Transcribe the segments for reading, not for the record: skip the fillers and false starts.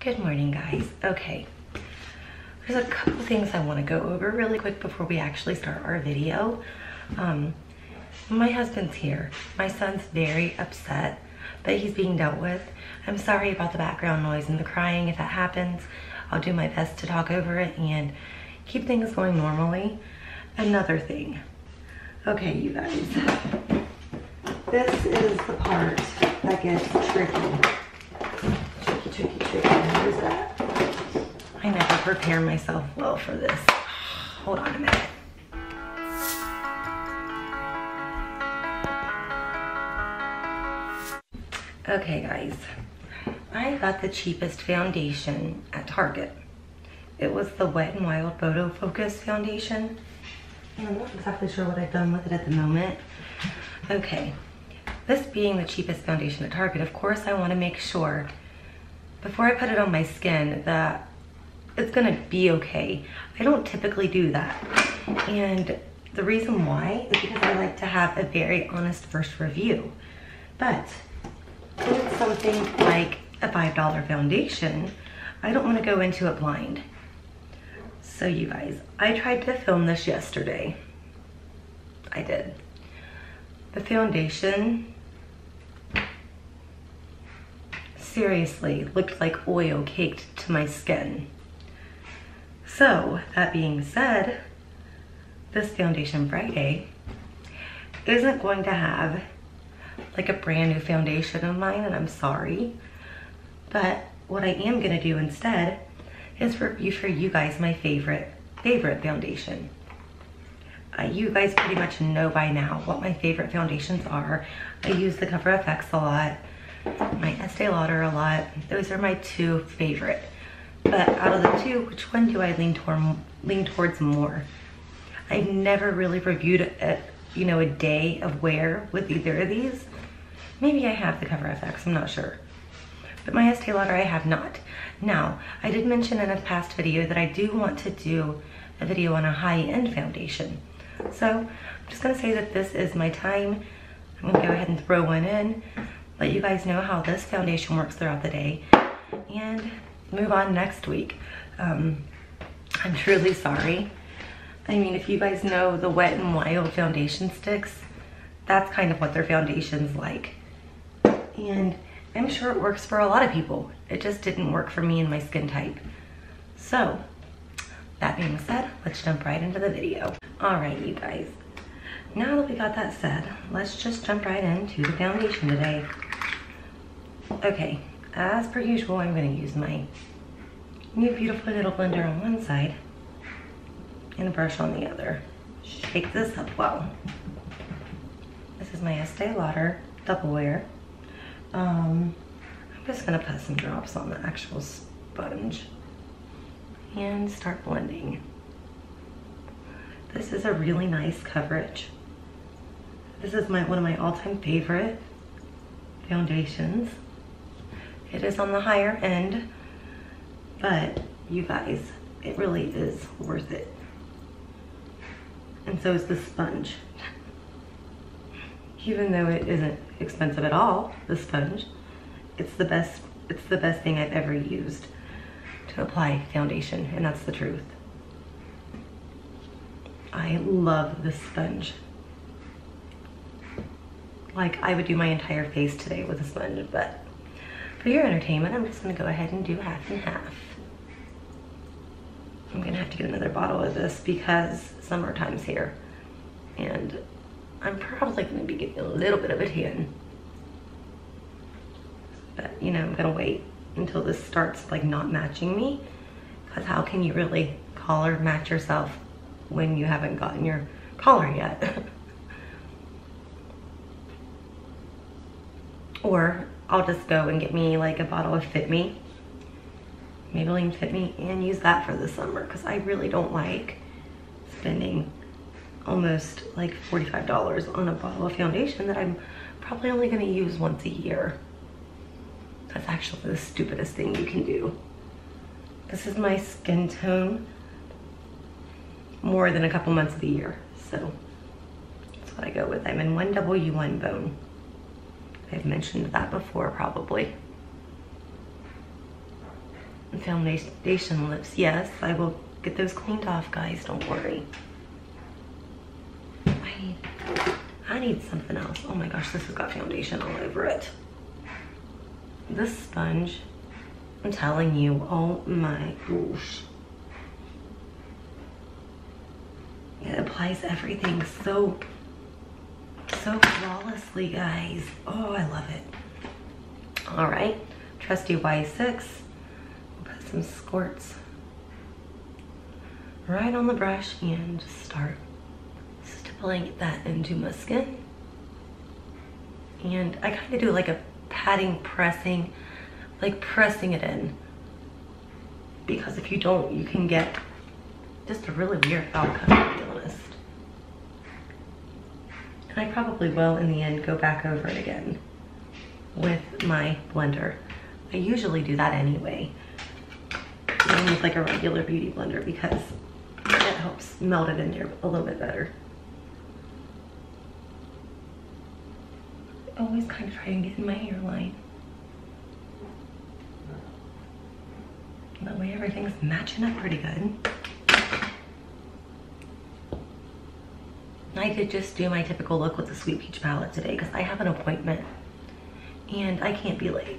Good morning, guys. Okay, there's a couple things I want to go over really quick before we actually start our video. My husband's here. My son's very upset that he's being dealt with. I'm sorry about the background noise and the crying. If that happens, I'll do my best to talk over it and keep things going normally. Another thing. Okay, you guys. This is the part that gets tricky. Tricky. What is that? I never prepare myself well for this. Hold on a minute. Okay, guys. I got the cheapest foundation at Target. It was the Wet n Wild Photo Focus foundation. I'm not exactly sure what I've done with it at the moment. Okay. This being the cheapest foundation at Target, of course I want to make sure before I put it on my skin that it's gonna be okay. I don't typically do that. And the reason why is because I like to have a very honest first review. But when it's something like a $5 foundation, I don't wanna go into it blind. So you guys, I tried to film this yesterday. I did. The foundation seriously looked like oil caked to my skin. So that being said, this Foundation Friday isn't going to have like a brand new foundation of mine, and I'm sorry. But what I am gonna do instead is review for you guys my favorite foundation. You guys pretty much know by now what my favorite foundations are. I use the Cover FX a lot, my Estee Lauder a lot. Those are my two favorite. But out of the two, which one do I lean towards more? I've never really reviewed a day of wear with either of these. Maybe I have the Cover FX, I'm not sure. But my Estee Lauder I have not. Now, I did mention in a past video that I do want to do a video on a high-end foundation. So I'm just gonna say that this is my time. I'm gonna go ahead and throw one in, let you guys know how this foundation works throughout the day, and move on next week. I'm truly sorry. I mean, if you guys know the Wet n Wild foundation sticks, that's kind of what their foundation's like. And I'm sure it works for a lot of people. It just didn't work for me and my skin type. So, that being said, let's jump right into the video. All right, you guys. Now that we got that said, let's just jump right into the foundation today. Okay, as per usual, I'm gonna use my new Beautiful Little Blender on one side and a brush on the other. Shake this up well. This is my Estee Lauder Double Wear. I'm just gonna put some drops on the actual sponge and start blending. This is a really nice coverage. This is one of my all-time favorite foundations. It is on the higher end, but you guys, it really is worth it. And so is the sponge. Even though it isn't expensive at all, the sponge, it's the best thing I've ever used to apply foundation, and that's the truth. I love this sponge. Like, I would do my entire face today with a sponge, but for your entertainment, I'm just gonna go ahead and do half and half. I'm gonna have to get another bottle of this because summertime's here, and I'm probably gonna be getting a little bit of a tan. But, you know, I'm gonna wait until this starts like not matching me, because how can you really color match yourself when you haven't gotten your color yet? Or I'll just go and get me like a bottle of Fit Me, Maybelline Fit Me, and use that for the summer, because I really don't like spending almost like $45 on a bottle of foundation that I'm probably only gonna use once a year. That's actually the stupidest thing you can do. This is my skin tone more than a couple months of the year, so that's what I go with. I'm in 1W1 bone. I've mentioned that before, probably. foundation lips. Yes, I will get those cleaned off, guys, don't worry. I need something else. Oh my gosh, this has got foundation all over it. This sponge, I'm telling you, oh my gosh. It applies everything so flawlessly, guys. Oh, I love it. All right, trusty Y6. We'll put some squirts right on the brush and just start stippling that into my skin. And I kind of do like a patting, pressing, like pressing it in. Because if you don't, you can get just a really weird outcome, to be honest. And I probably will, in the end, go back over it again with my blender. I usually do that anyway. I use like a regular beauty blender because it helps melt it in there a little bit better. Always kind of try and get in my hairline. That way everything's matching up pretty good. I did just do my typical look with the Sweet Peach palette today because I have an appointment and I can't be late.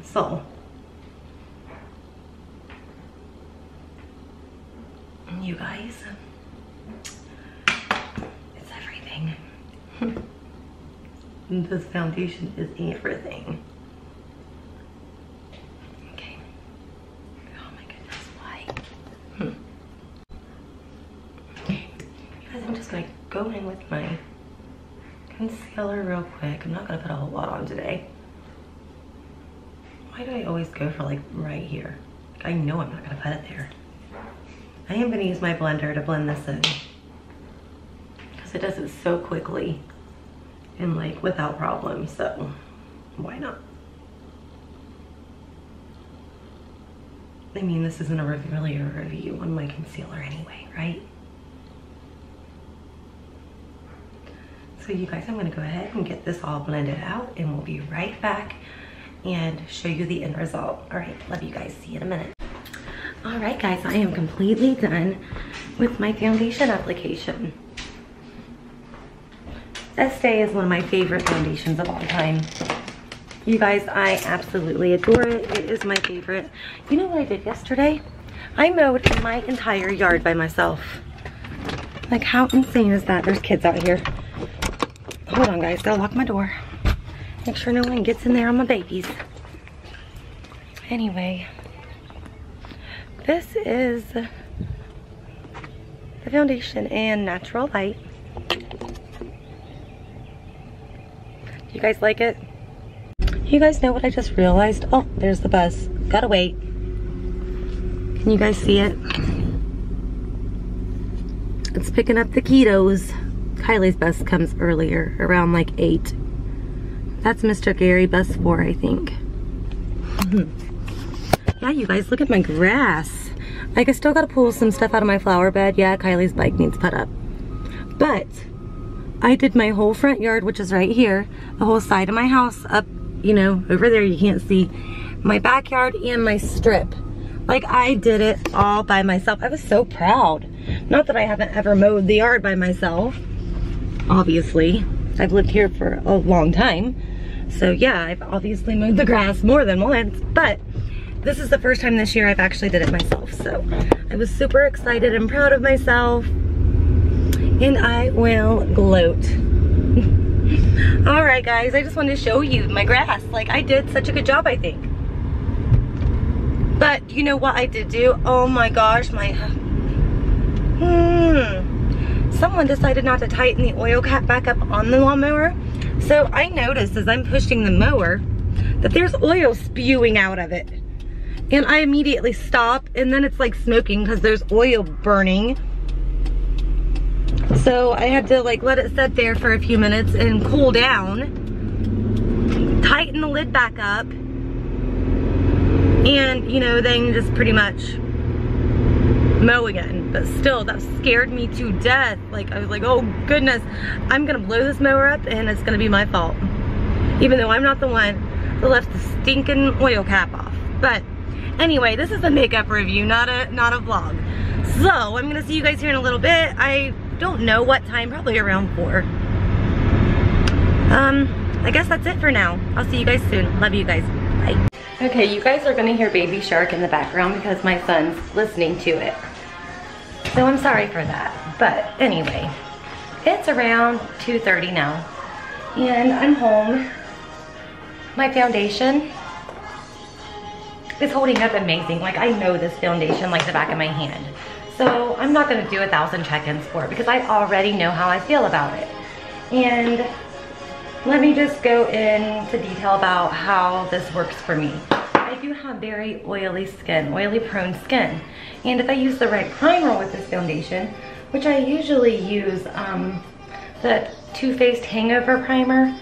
So, you guys, it's everything. This foundation is everything. Okay. Oh my goodness, why? Okay, guys, I'm just gonna go in with my concealer real quick. I'm not gonna put a whole lot on today. Why do I always go for like right here? I know I'm not gonna put it there. I am gonna use my blender to blend this in because it does it so quickly and like without problem, so why not? I mean, this isn't really a review on my concealer anyway, right? So you guys, I'm gonna go ahead and get this all blended out and we'll be right back and show you the end result. All right, love you guys, see you in a minute. All right guys, I am completely done with my foundation application. Estee is one of my favorite foundations of all time. You guys, I absolutely adore it. It is my favorite. You know what I did yesterday? I mowed my entire yard by myself. Like, how insane is that? There's kids out here. Hold on guys, gotta lock my door. Make sure no one gets in there on my babies. Anyway, this is the foundation in Natural Light. You guys like it? You guys know what I just realized? Oh, there's the bus. Gotta wait. Can you guys see it? It's picking up the kiddos. Kylie's bus comes earlier, around like 8. That's Mr. Gary, bus 4, I think. Yeah, you guys, look at my grass. Like, I still gotta pull some stuff out of my flower bed. Yeah, Kylie's bike needs put up. But I did my whole front yard, which is right here, the whole side of my house up, you know, over there you can't see, my backyard and my strip. Like, I did it all by myself. I was so proud. Not that I haven't ever mowed the yard by myself, obviously. I've lived here for a long time. So yeah, I've obviously mowed the grass more than once, but this is the first time this year I've actually did it myself. So I was super excited and proud of myself. And I will gloat. All right guys, I just wanted to show you my grass. Like, I did such a good job, I think. But you know what I did do? Oh my gosh, my, someone decided not to tighten the oil cap back up on the lawnmower. So I noticed as I'm pushing the mower that there's oil spewing out of it. And I immediately stop, and then it's like smoking because there's oil burning. So I had to like let it sit there for a few minutes and cool down, tighten the lid back up, and you know, then just pretty much mow again. But still, that scared me to death. Like, I was like, oh goodness, I'm gonna blow this mower up and it's gonna be my fault. Even though I'm not the one that left the stinking oil cap off. But Anyway, this is a makeup review, not a vlog. So I'm gonna see you guys here in a little bit. I don't know what time, probably around 4. I guess that's it for now. I'll see you guys soon. Love you guys. Bye. Okay, you guys are gonna hear Baby Shark in the background because my son's listening to it. So I'm sorry for that. But anyway, it's around 2:30 now. And I'm home. My foundation is holding up amazing. Like, I know this foundation like the back of my hand. So I'm not gonna do 1,000 check-ins for it because I already know how I feel about it. And let me just go into detail about how this works for me. I do have very oily skin, oily prone skin. And if I use the right primer with this foundation, which I usually use the Too Faced Hangover Primer,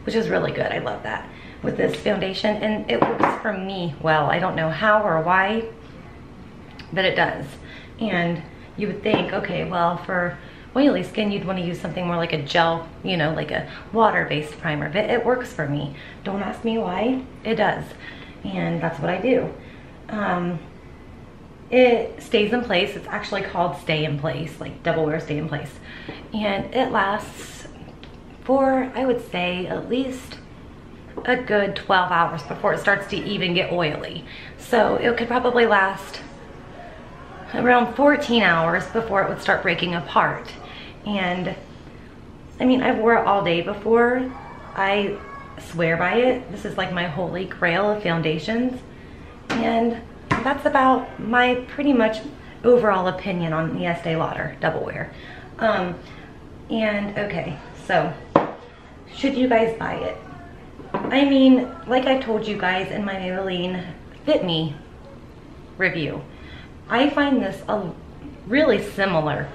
which is really good, I love that, with this foundation, and it works for me well. I don't know how or why, but it does. And you would think, okay, well, for oily skin, you'd want to use something more like a gel, you know, like a water-based primer, but it works for me. Don't ask me why, it does. And that's what I do. It stays in place. It's actually called Stay in Place, like Double Wear Stay in Place. And it lasts for, I would say, at least a good 12 hours before it starts to even get oily. So it could probably last around 14 hours before it would start breaking apart. And I mean, I've wore it all day before. I swear by it. This is like my holy grail of foundations. And that's about my pretty much overall opinion on the Estee Lauder Double Wear. And okay, so should you guys buy it? I mean, like I told you guys in my Maybelline Fit Me review, I find this really similar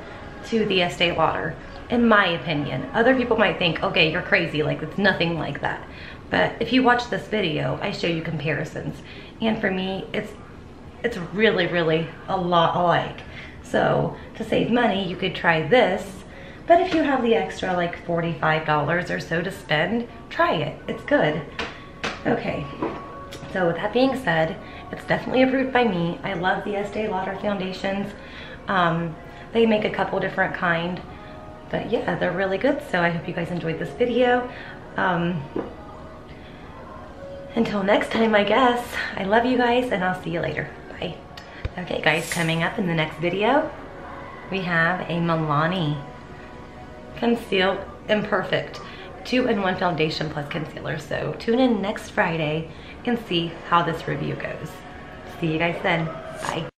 to the Estee Lauder, in my opinion. Other people might think, okay, you're crazy, like it's nothing like that. But if you watch this video, I show you comparisons. And for me, it's really, really a lot alike. So to save money, you could try this. But if you have the extra like $45 or so to spend, try it, it's good. Okay, so with that being said, it's definitely approved by me. I love the Estee Lauder foundations. They make a couple different kind, but yeah, they're really good. So I hope you guys enjoyed this video. Until next time, I guess. I love you guys and I'll see you later. Bye. Okay guys, coming up in the next video, we have a Milani Conceal Imperfect 2-in-1 foundation plus concealer. So tune in next Friday and see how this review goes. See you guys then. Bye.